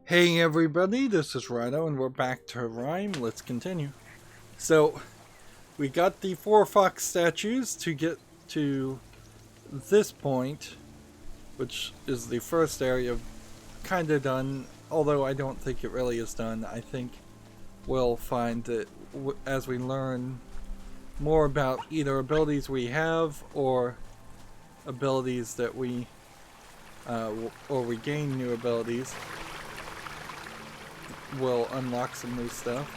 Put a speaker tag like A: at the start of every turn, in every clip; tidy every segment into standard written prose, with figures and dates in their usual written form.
A: Hey everybody, this is Rydo and we're back to RiME. Let's continue. So, we got the 4 fox statues to get to this point, which is the first area kinda done, although I don't think it really is done. I think we'll find that as we learn more about either abilities we have or abilities that we, or we gain new abilities, will unlock some new stuff.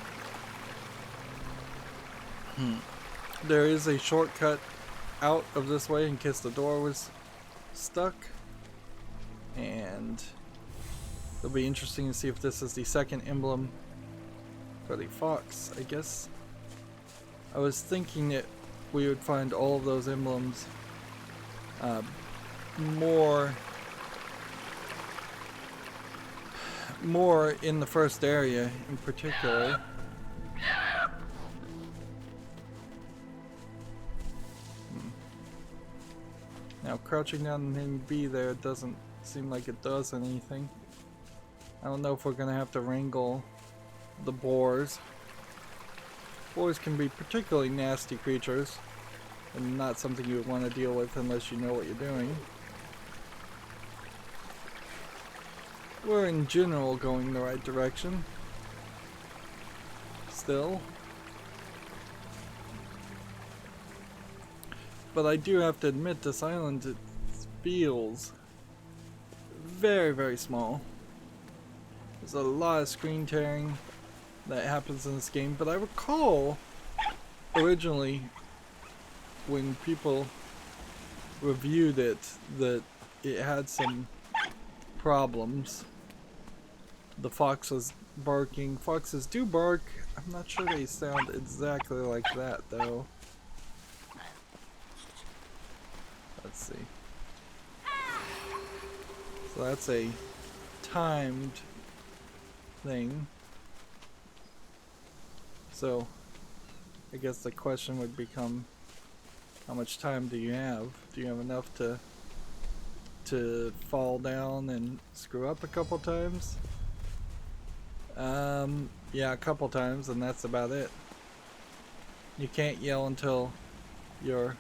A: There is a shortcut out of this way in case the door was stuck, and it'll be interesting to see if this is the second emblem for the fox, I guess. I was thinking that we would find all of those emblems more in the first area in particular. Now crouching down and B there doesn't seem like it does anything. I don't know if we're gonna have to wrangle the boars. Boars can be particularly nasty creatures and not something you would want to deal with unless you know what you're doing. We're in general going the right direction. Still. But I do have to admit, this island, it feels very, very small. There's a lot of screen tearing that happens in this game, but I recall originally when people reviewed it that it had some problems. The fox was barking. Foxes do bark. I'm not sure they sound exactly like that though. Let's see. So that's a timed thing. So I guess the question would become, how much time do you have? Do you have enough to fall down and screw up a couple times? Yeah, a couple times, and that's about it. You can't yell until you're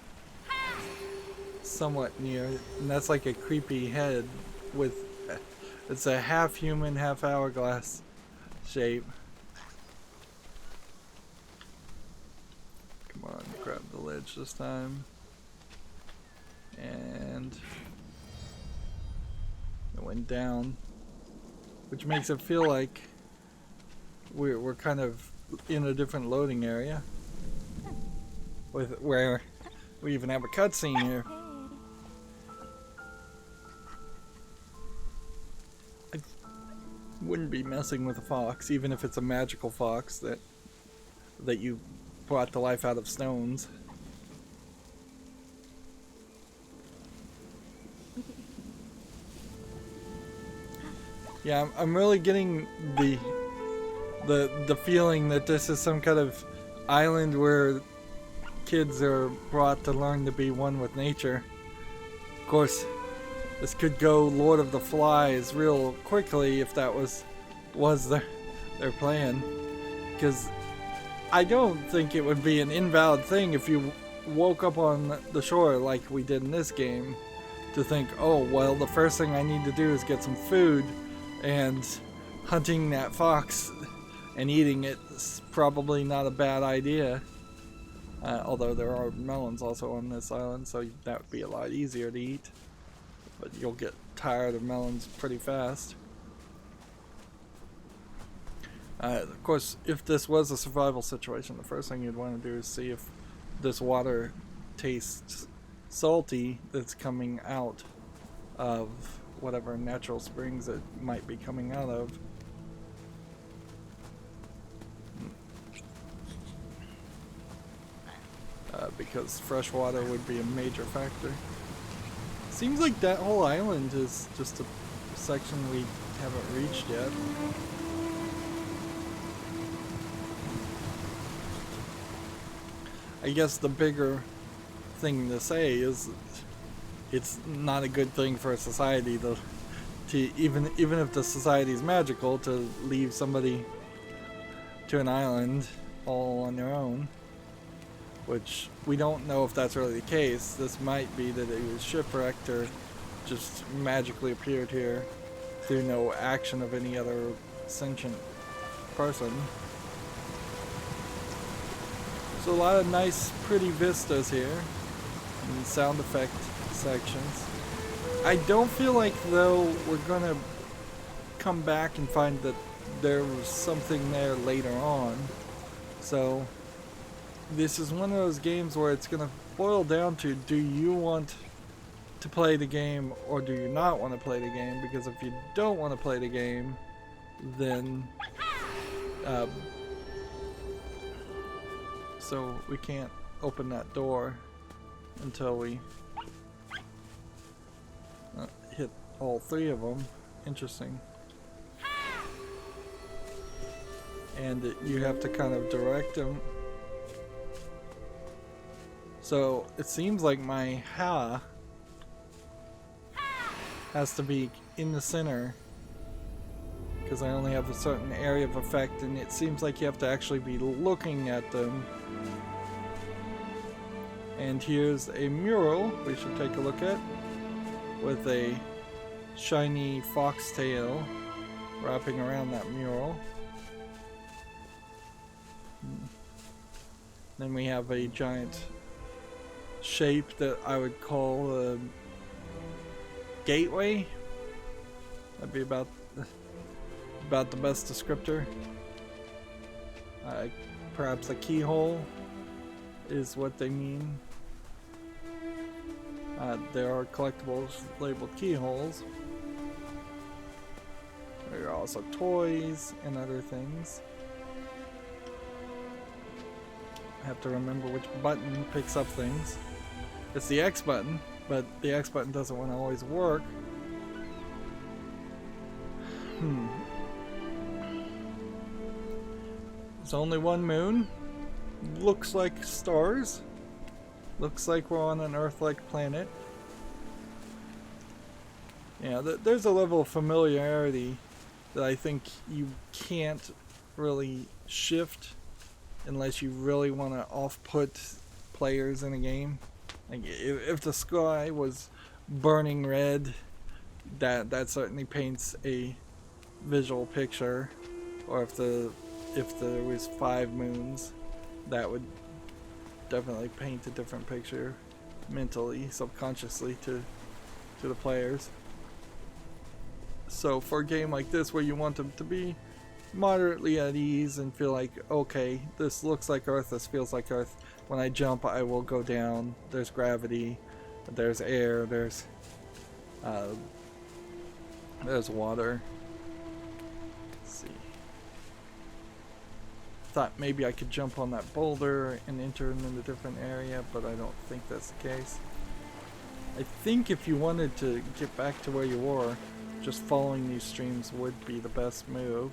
A: somewhat near, and that's like a creepy head with, it's a half human, half hourglass shape. Come on, grab the ledge this time. And it went down, which makes it feel like we're kind of in a different loading area, with where we even have a cutscene here. I wouldn't be messing with a fox, even if it's a magical fox that you brought to life out of stones. Yeah, I'm really getting the feeling that this is some kind of island where kids are brought to learn to be one with nature. Of course, this could go Lord of the Flies real quickly if that was their plan, because I don't think it would be an invalid thing if you woke up on the shore like we did in this game to think, oh well, the first thing I need to do is get some food, and hunting that fox and eating it is probably not a bad idea. Although there are melons also on this island, so that would be a lot easier to eat. But you'll get tired of melons pretty fast. Of course, if this was a survival situation, the first thing you'd want to do is see if this water tastes salty that's coming out of whatever natural springs it might be coming out of. Because fresh water would be a major factor. Seems like that whole island is just a section we haven't reached yet. I guess the bigger thing to say is it's not a good thing for society to to even if the society is magical, to leave somebody to an island all on their own, which we don't know if that's really the case. This might be that it was shipwrecked or just magically appeared here through no action of any other sentient person. So a lot of nice, pretty vistas here and sound effect sections. I don't feel like, though, we're gonna come back and find that there was something there later on. So this is one of those games where it's gonna boil down to, do you want to play the game or do you not want to play the game? Because if you don't want to play the game, then so we can't open that door until we hit all three of them. Interesting. And you have to kind of direct them. So it seems like my ha has to be in the center, because I only have a certain area of effect, and it seems like you have to actually be looking at them. And here's a mural we should take a look at, with a shiny foxtail wrapping around that mural. Then we have a giant shape that I would call a gateway. That'd be about the best descriptor. Perhaps a keyhole is what they mean. There are collectibles labeled keyholes. There are also toys and other things. I have to remember which button picks up things. It's the X button, but the X button doesn't want to always work. There's only one moon. Looks like stars. Looks like we're on an Earth-like planet. Yeah, there's a level of familiarity that I think you can't really shift unless you really want to off-put players in a game. Like if the sky was burning red, that certainly paints a visual picture. Or if there was 5 moons, that would definitely paint a different picture mentally, subconsciously to the players. So for a game like this, where you want them to be moderately at ease and feel like, okay, this looks like Earth, this feels like Earth. When I jump, I will go down. There's gravity, there's air, there's water. Let's see. Thought maybe I could jump on that boulder and enter in a different area, but I don't think that's the case. I think if you wanted to get back to where you were, just following these streams would be the best move.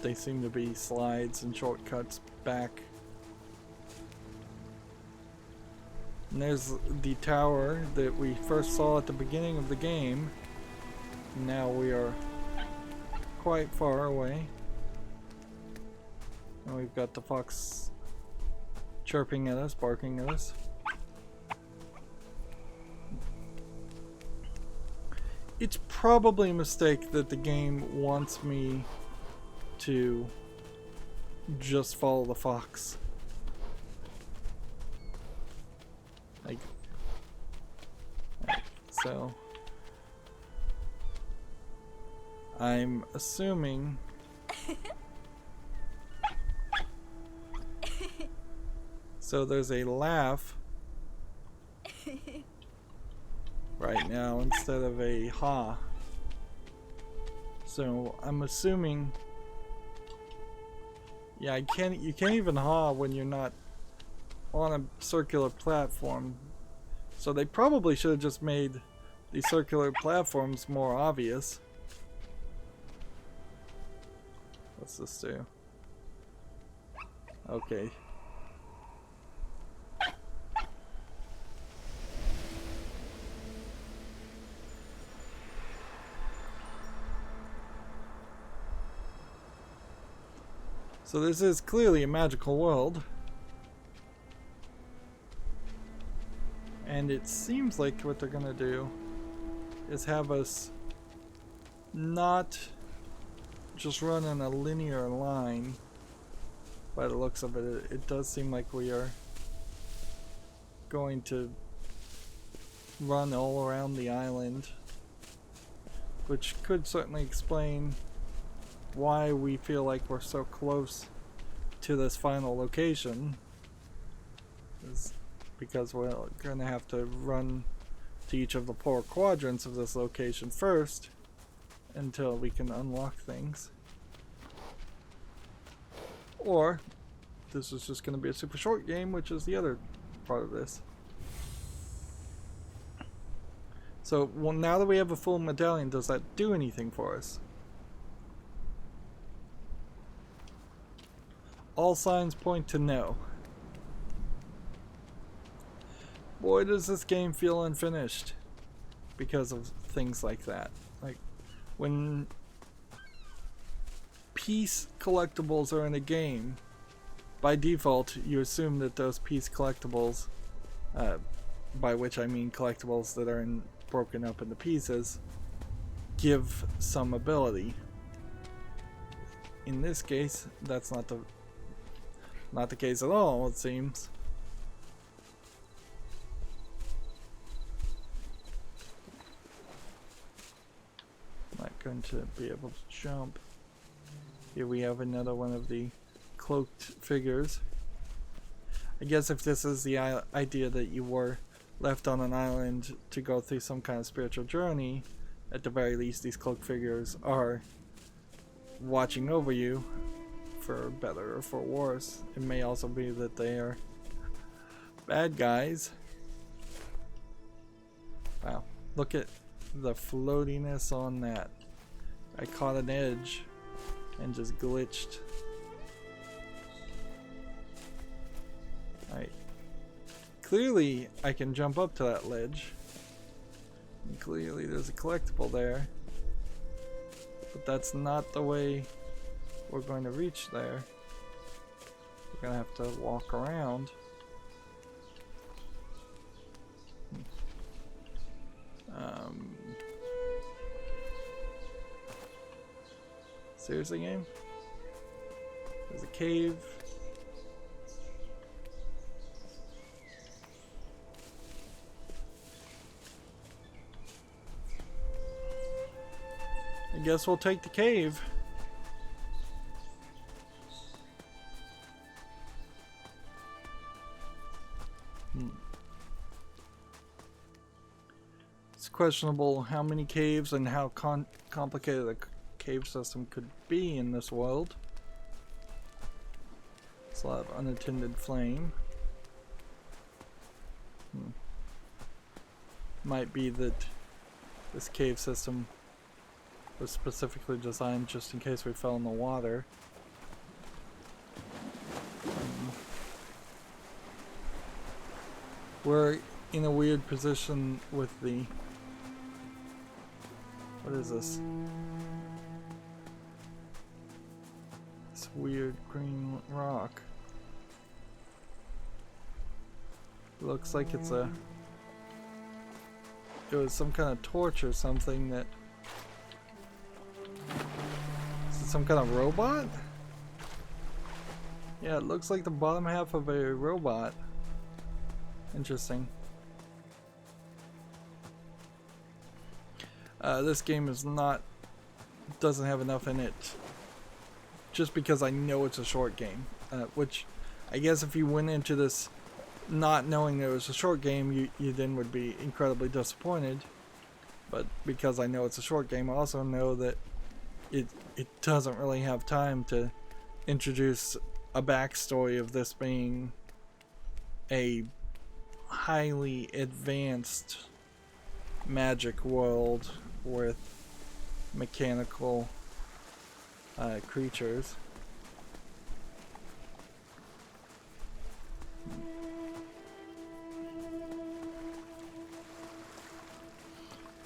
A: They seem to be slides and shortcuts back. And there's the tower that we first saw at the beginning of the game. Now we are quite far away. And we've got the fox chirping at us, barking at us. It's probably a mistake that the game wants me to just follow the fox. Like, so I'm assuming so there's a laugh right now instead of a ha. So I'm assuming, yeah, you can't even ha when you're not on a circular platform. So they probably should have just made the circular platforms more obvious. What's this do? Okay. So this is clearly a magical world. And it seems like what they're gonna do is have us not just run in a linear line. By the looks of it, it does seem like we are going to run all around the island, which could certainly explain why we feel like we're so close to this final location. Is because we're going to have to run to each of the 4 quadrants of this location first until we can unlock things. Or this is just going to be a super short game, which is the other part of this. So, well, now that we have a full medallion, does that do anything for us? All signs point to no. Boy, does this game feel unfinished because of things like that. Like, when piece collectibles are in a game, by default, you assume that those piece collectibles, by which I mean collectibles that are broken up into pieces, give some ability. In this case, that's not the case at all, it seems. Not going to be able to jump. Here we have another one of the cloaked figures. I guess if this is the idea that you were left on an island to go through some kind of spiritual journey, at the very least these cloaked figures are watching over you, for better or for worse. It may also be that they are bad guys. Wow, look at the floatiness on that. I caught an edge and just glitched. Alright. Clearly I can jump up to that ledge. And clearly there's a collectible there. But that's not the way we're going to reach there. We're going to have to walk around. Seriously, game? There's a cave. I guess we'll take the cave. It's questionable how many caves and how complicated a cave system could be in this world. It's a lot of unattended flame. Might be that this cave system was specifically designed just in case we fell in the water. We're in a weird position with the... What is this? This weird green rock. Looks like it's a... It was some kind of torch or something that... Is it some kind of robot? Yeah, it looks like the bottom half of a robot. Interesting. This game is not... doesn't have enough in it. Just because I know it's a short game. Which, I guess if you went into this not knowing that it was a short game, you then would be incredibly disappointed. But because I know it's a short game, I also know that it doesn't really have time to introduce a backstory of this being a highly advanced magic world with mechanical creatures.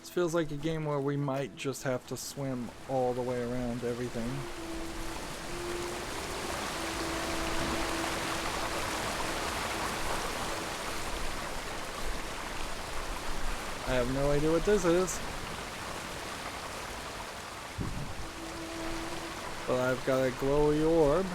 A: This feels like a game where we might just have to swim all the way around everything. I have no idea what this is. But I've got a glowy orb.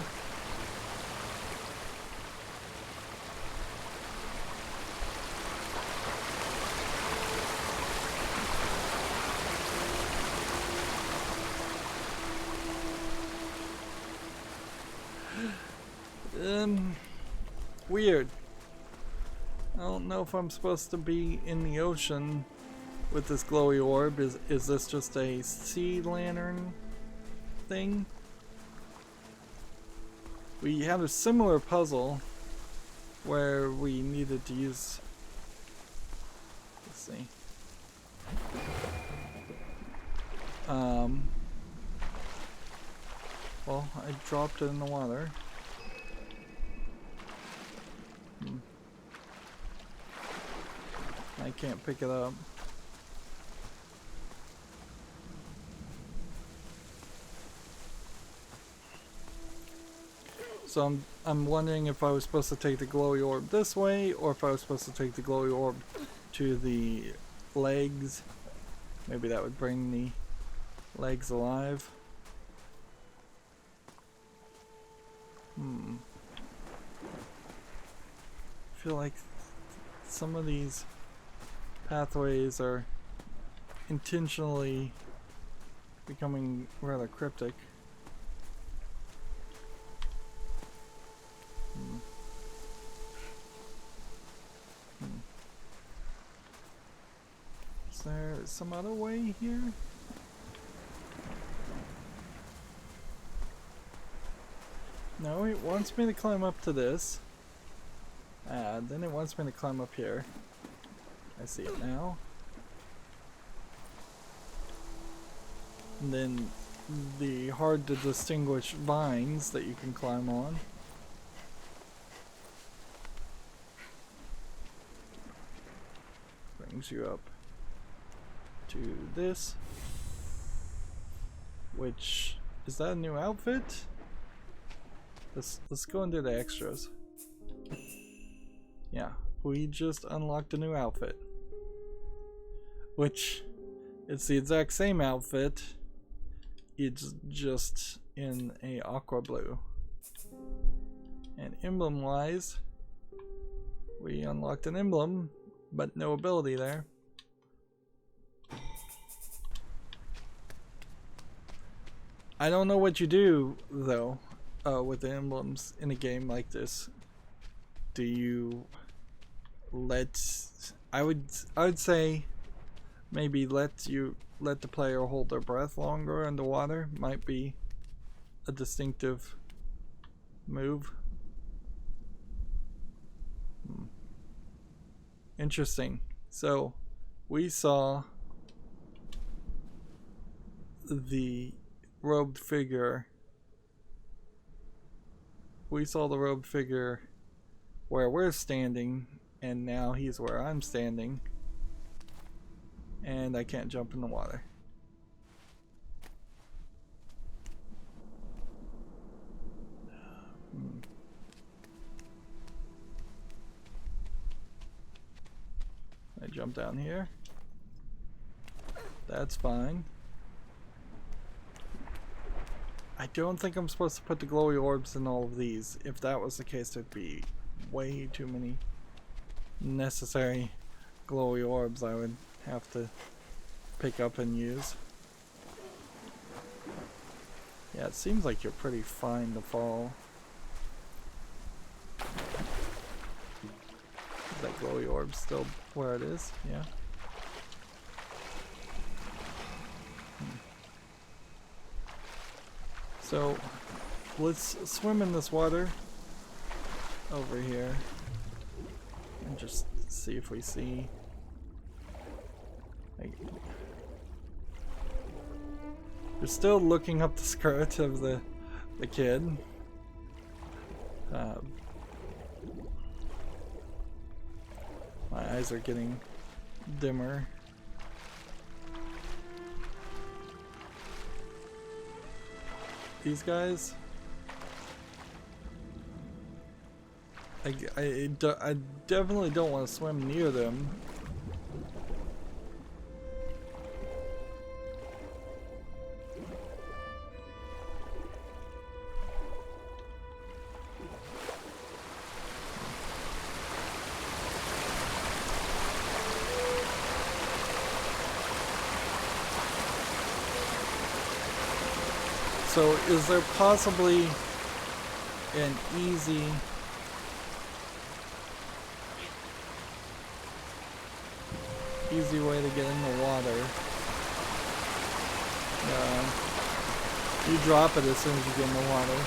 A: Weird. I don't know if I'm supposed to be in the ocean with this glowy orb. Is this just a sea lantern thing? We had a similar puzzle where we needed to use, let's see. Well, I dropped it in the water. I can't pick it up. So I'm wondering if I was supposed to take the glowy orb this way, or if I was supposed to take the glowy orb to the legs. Maybe that would bring the legs alive. I feel like some of these pathways are intentionally becoming rather cryptic. Is there some other way here? No, it wants me to climb up to this. Then it wants me to climb up here. I see it now. And then the hard to distinguish vines that you can climb on. Brings you up to this. Which, is that a new outfit? Let's go and do the extras. Yeah, we just unlocked a new outfit. Which, it's the exact same outfit. It's just in a aqua blue. And emblem wise, we unlocked an emblem, but no ability there. I don't know what you do though with the emblems in a game like this. Do you let, I would say maybe let the player hold their breath longer underwater might be a distinctive move. Interesting. So we saw the robed figure. We saw the robed figure where we're standing, and now he's where I'm standing. And I can't jump in the water. I jump down here. That's fine. I don't think I'm supposed to put the glowy orbs in all of these. If that was the case, there'd be way too many necessary glowy orbs I would have to pick up and use. Yeah, it seems like you're pretty fine to fall. Is that glowy orb still where it is? Yeah. So let's swim in this water over here and just see if we see. You're still looking up the skirt of the kid. My eyes are getting dimmer. These guys, I definitely don't want to swim near them. So is there possibly an easy way to get in the water? You drop it as soon as you get in the water.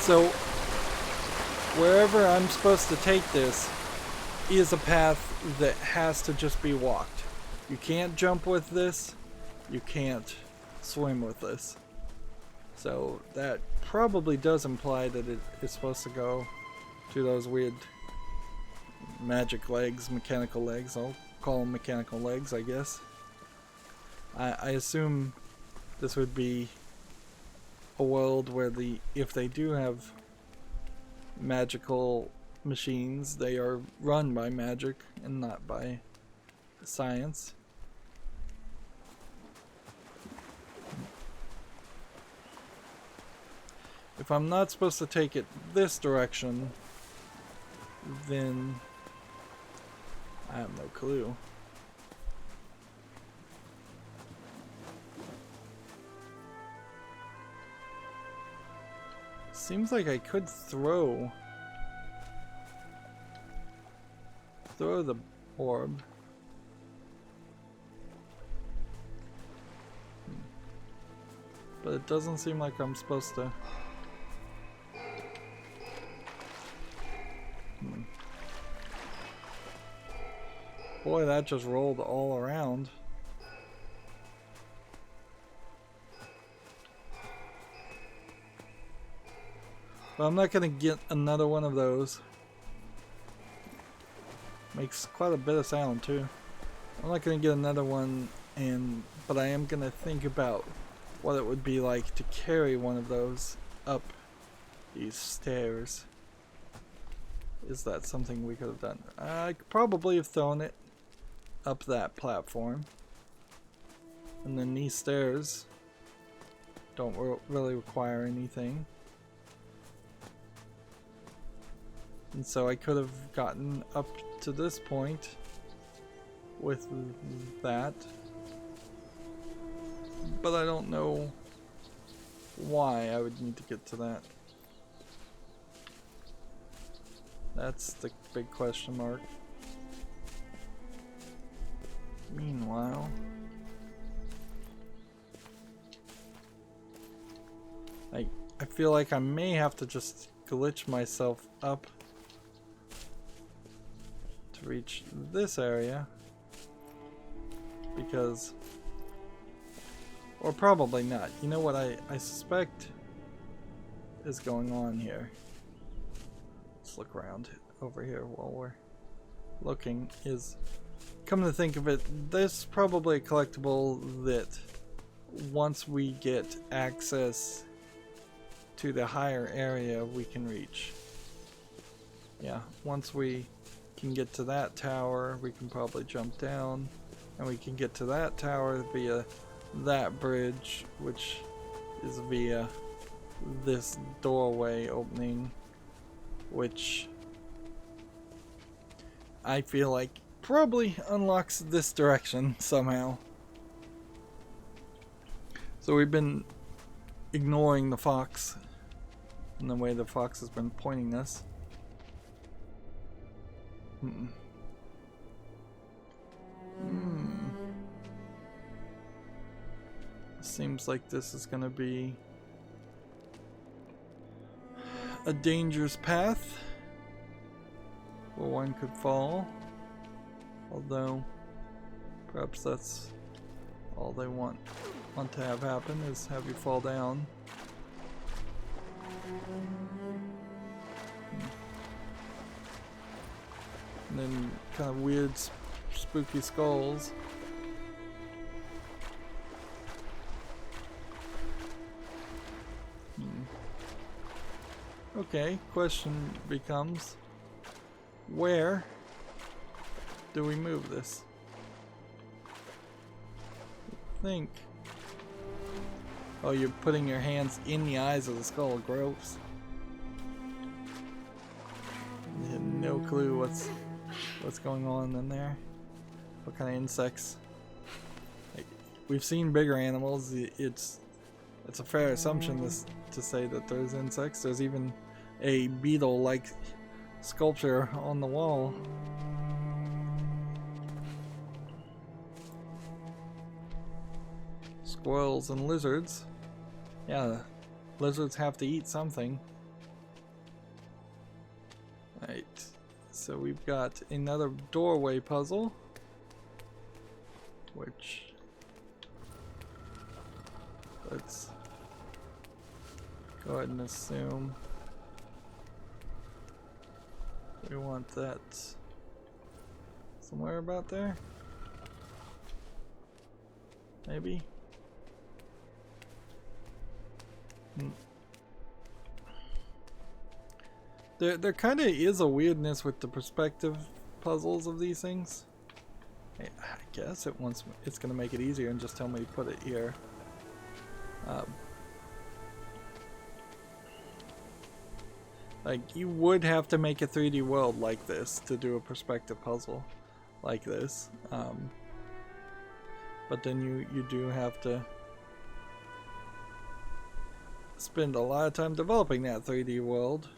A: So, wherever I'm supposed to take this is a path that has to just be walked. You can't jump with this. You can't swim with this. So that probably does imply that it is supposed to go to those weird magic legs, mechanical legs. I'll call them mechanical legs, I guess. I assume this would be a world where if they do have magical machines, they are run by magic and not by science. If I'm not supposed to take it this direction, then I have no clue. Seems like I could throw the orb. But it doesn't seem like I'm supposed to. Boy, that just rolled all around. But I'm not gonna get another one of those. Makes quite a bit of sound too. I'm not gonna get another one, but I am gonna think about what it would be like to carry one of those up these stairs. Is that something we could have done? I could probably have thrown it up that platform. And then these stairs don't really require anything. And so I could have gotten up to this point with that. But I don't know why I would need to get to that. That's the big question mark. Meanwhile, I feel like I may have to just glitch myself up to reach this area, because, or probably not. You know what I suspect is going on here? Let's look around over here while we're looking. Come to think of it, there's probably a collectible that once we get access to the higher area we can reach. Yeah, once we can get to that tower, we can probably jump down, and we can get to that tower via that bridge, which is via this doorway opening, which I feel like probably unlocks this direction somehow. So we've been ignoring the fox and the way the fox has been pointing us. Seems like this is gonna be a dangerous path where one could fall. Although, perhaps that's all they want to have happen, is have you fall down. And then kind of weird, spooky skulls. Okay, question becomes, where do we move this? I think Oh, you're putting your hands in the eyes of the skull. Gross. You have no clue what's going on in there. What kind of insects? Like, we've seen bigger animals. It's a fair assumption to say that there's insects. There's even a beetle-like sculpture on the wall. Squirrels and lizards. Yeah, lizards have to eat something. Right, so we've got another doorway puzzle, which let's go ahead and assume we want that somewhere about there. Maybe. There kind of is a weirdness with the perspective puzzles of these things. I guess it's going to make it easier and just tell me to put it here. Like, you would have to make a 3D world like this to do a perspective puzzle like this. But then you do have to spend a lot of time developing that 3D world.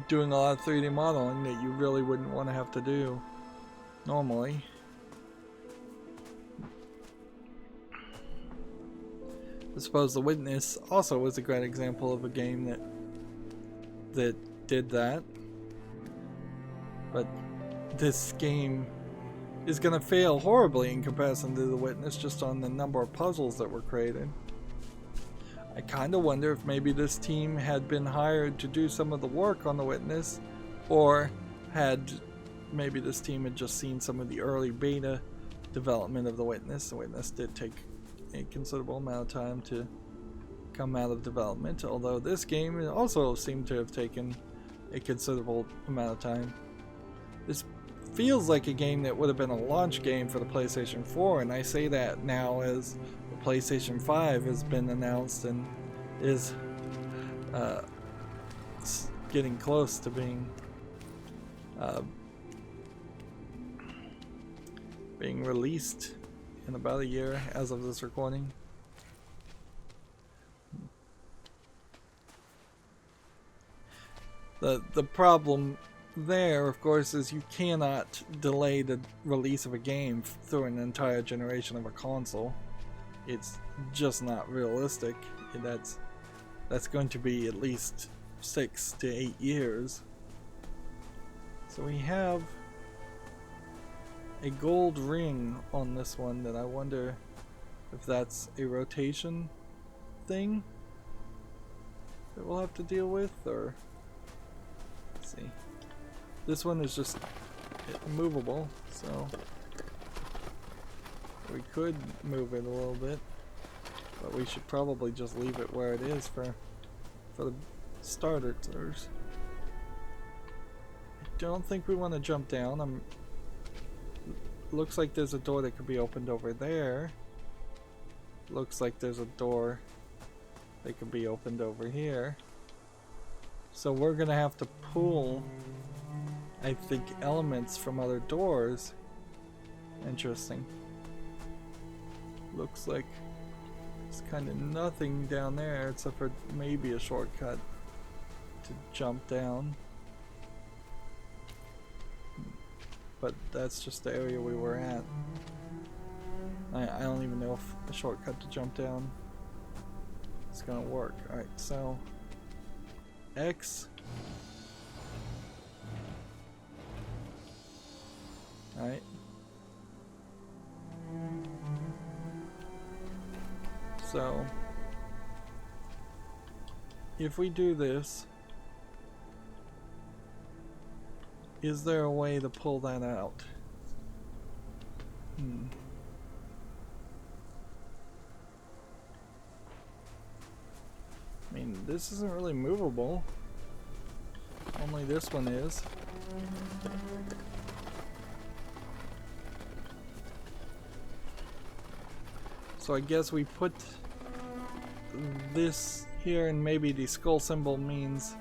A: Doing a lot of 3D modeling that you really wouldn't want to have to do normally. I suppose The Witness also was a great example of a game that did that. But this game is going to fail horribly in comparison to The Witness just on the number of puzzles that were created. I kind of wonder if maybe this team had been hired to do some of the work on The Witness, or maybe this team had just seen some of the early beta development of The Witness. The Witness did take a considerable amount of time to come out of development, although this game also seemed to have taken a considerable amount of time. This feels like a game that would have been a launch game for the PlayStation 4, and I say that now as the PlayStation 5 has been announced and is getting close to being released in about a year as of this recording. The problem there, of course, is you cannot delay the release of a game through an entire generation of a console. It's just not realistic. That's going to be at least 6 to 8 years. So we have a gold ring on this one that I wonder if that's a rotation thing that we'll have to deal with, or let's see. This one is just movable, so we could move it a little bit, but we should probably just leave it where it is for the starters. I don't think we want to jump down. Looks like there's a door that could be opened over there. Looks like there's a door that could be opened over here. So we're gonna have to pull, I think, elements from other doors. Interesting. Looks like there's kind of nothing down there except for maybe a shortcut to jump down. But that's just the area we were at. I don't even know if the shortcut to jump down is gonna work. Alright, so X. Alright. So if we do this, is there a way to pull that out? I mean, this isn't really movable. Only this one is. So I guess we put this here, and maybe the skull symbol means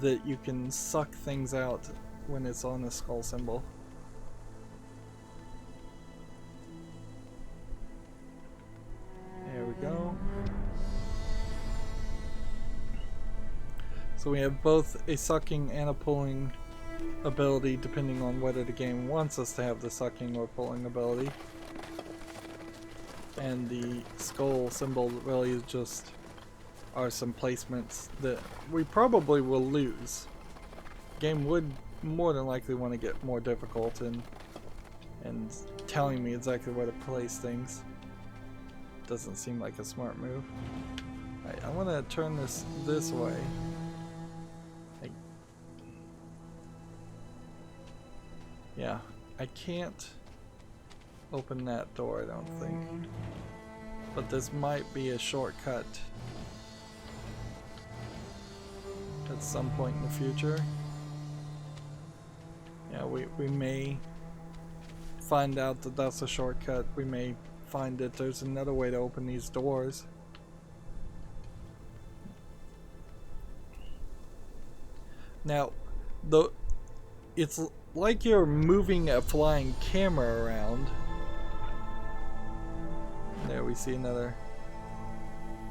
A: that you can suck things out when it's on the skull symbol. There we go. So we have both a sucking and a pulling ability depending on whether the game wants us to have the sucking or pulling ability. And the skull symbol really is just are some placements that we probably will lose. The game would more than likely want to get more difficult and telling me exactly where to place things. Doesn't seem like a smart move. Alright, I want to turn this way. Yeah, I can't open that door, I don't think. But this might be a shortcut at some point in the future. Yeah, we may find out that that's a shortcut. We may find that there's another way to open these doors. Now, it's like you're moving a flying camera around. There we see another.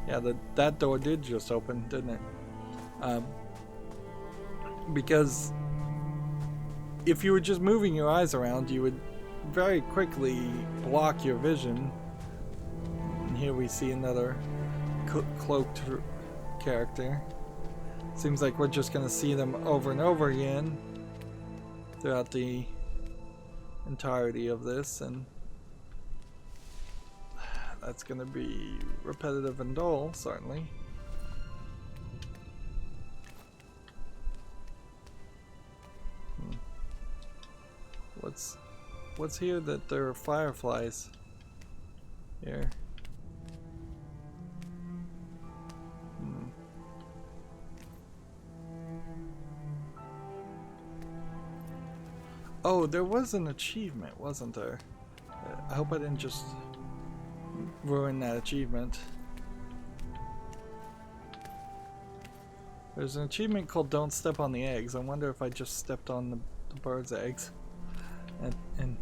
A: Yeah, that door did just open, didn't it? Because if you were just moving your eyes around, you would very quickly block your vision. And here we see another cloaked character. Seems like we're just gonna see them over and over again throughout the entirety of this, and that's gonna be repetitive and dull, certainly. What's here that there are fireflies here? Oh, there was an achievement, wasn't there? I hope I didn't just ruin that achievement. There's an achievement called Don't Step on the Eggs. I wonder if I just stepped on the bird's eggs. And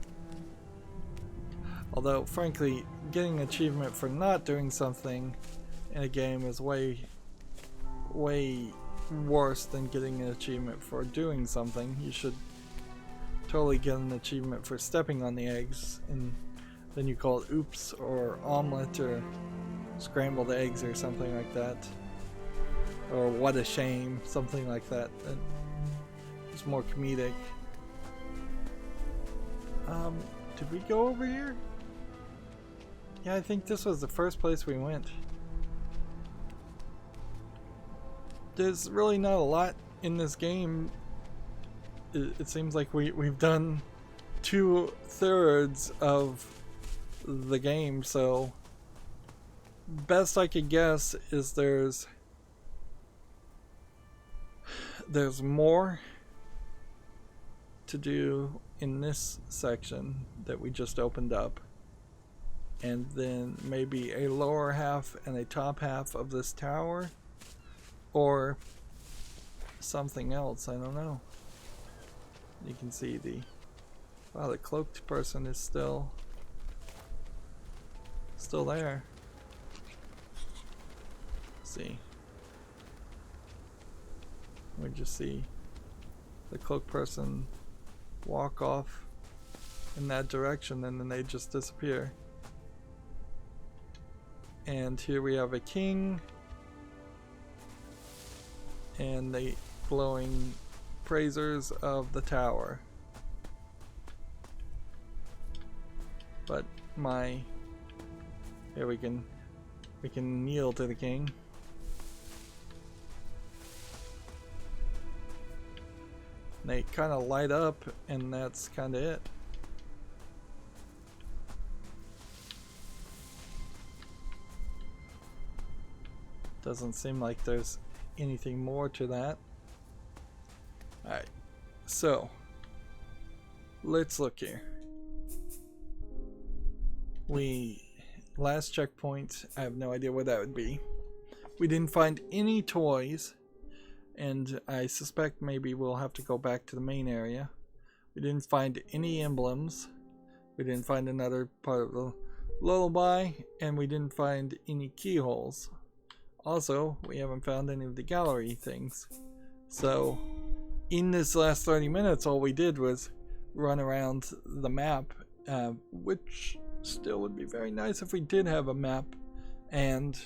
A: although, frankly, getting an achievement for not doing something in a game is way worse than getting an achievement for doing something. You should totally get an achievement for stepping on the eggs, and then you call it oops or omelet or scrambled eggs or something like that, or what a shame, something like that. It's more comedic. Did we go over here? Yeah, I think this was the first place we went. There's really not a lot in this game. It seems like we've done 2/3 of the game, so best I could guess is there's more to do in this section that we just opened up, and then maybe a lower half and a top half of this tower, or something else. I don't know. You can see the cloaked person is still there. Let's see. We just see the cloaked person walk off in that direction, and then they just disappear. And here we have a king and the glowing praisers of the tower. But here we can kneel to the king. They kind of light up, and that's kind of it. Doesn't seem like there's anything more to that. Alright, so let's look here. We Last checkpoint, I have no idea where that would be. We didn't find any toys, and I suspect maybe we'll have to go back to the main area. We didn't find any emblems. We didn't find another part of the lullaby, and we didn't find any keyholes. Also, we haven't found any of the gallery things. So, in this last 30 minutes, all we did was run around the map, which still would be very nice if we did have a map, and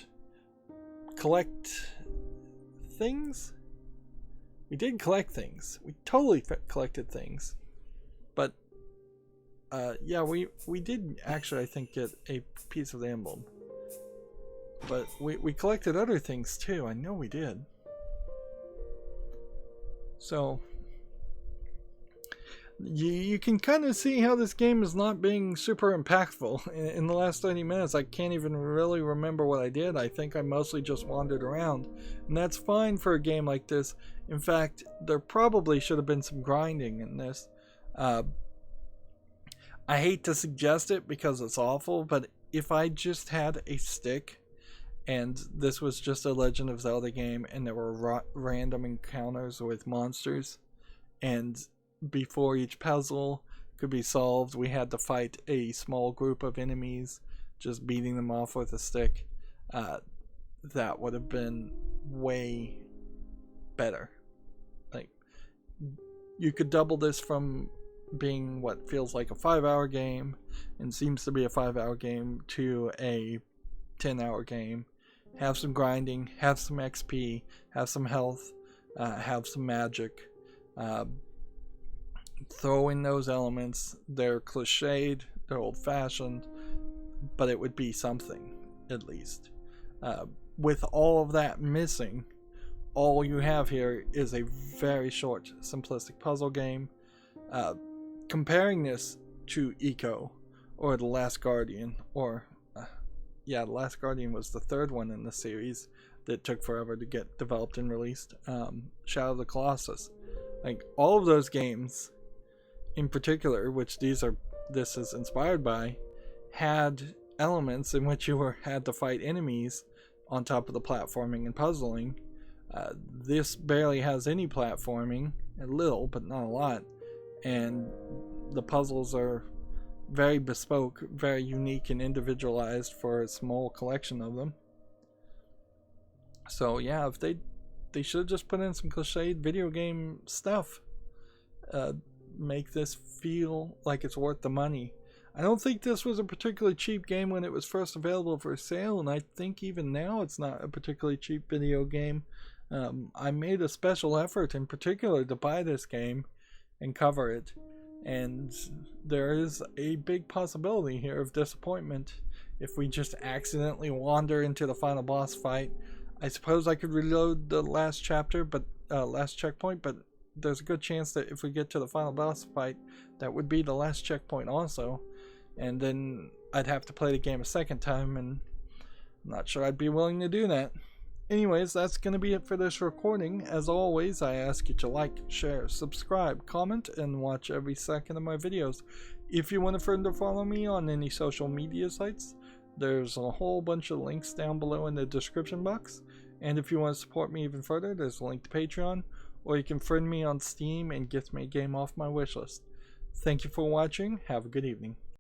A: collect things. We did collect things. We totally collected things. But, yeah, we did actually, I think, get a piece of the emblem. But we collected other things too. I know we did. So you can kind of see how this game is not being super impactful. In the last 30 minutes, I can't even really remember what I did. I think I mostly just wandered around. And that's fine for a game like this. In fact, there probably should have been some grinding in this. I hate to suggest it because it's awful, but if I just had a stick and this was just a Legend of Zelda game and there were random encounters with monsters, and before each puzzle could be solved we had to fight a small group of enemies, just beating them off with a stick, that would have been way better. Like, you could double this from being what feels like a 5-hour game and seems to be a 5-hour game to a 10-hour game. Have some grinding, have some XP, have some health, have some magic. Throw in those elements. They're cliched, they're old-fashioned, but it would be something, at least. With all of that missing, all you have here is a very short, simplistic puzzle game. Comparing this to Eco, or The Last Guardian, or yeah, The Last Guardian was the third one in the series that took forever to get developed and released. Shadow of the Colossus. Like, all of those games in particular, which this is inspired by, had elements in which you had to fight enemies on top of the platforming and puzzling. This barely has any platforming, a little, but not a lot, and the puzzles are very bespoke, very unique and individualized for a small collection of them. So yeah, if they should have just put in some cliched video game stuff. Make this feel like it's worth the money. I don't think this was a particularly cheap game when it was first available for sale, and I think even now it's not a particularly cheap video game. I made a special effort in particular to buy this game and cover it, and there is a big possibility here of disappointment if we just accidentally wander into the final boss fight. I suppose I could reload the last chapter, but last checkpoint, but there's a good chance that if we get to the final boss fight, that would be the last checkpoint also, and then I'd have to play the game a second time, and I'm not sure I'd be willing to do that. Anyways, that's going to be it for this recording. As always, I ask you to like, share, subscribe, comment, and watch every second of my videos. If you want to further follow me on any social media sites, there's a whole bunch of links down below in the description box. And if you want to support me even further, there's a link to Patreon, or you can friend me on Steam and get me a game off my wishlist. Thank you for watching. Have a good evening.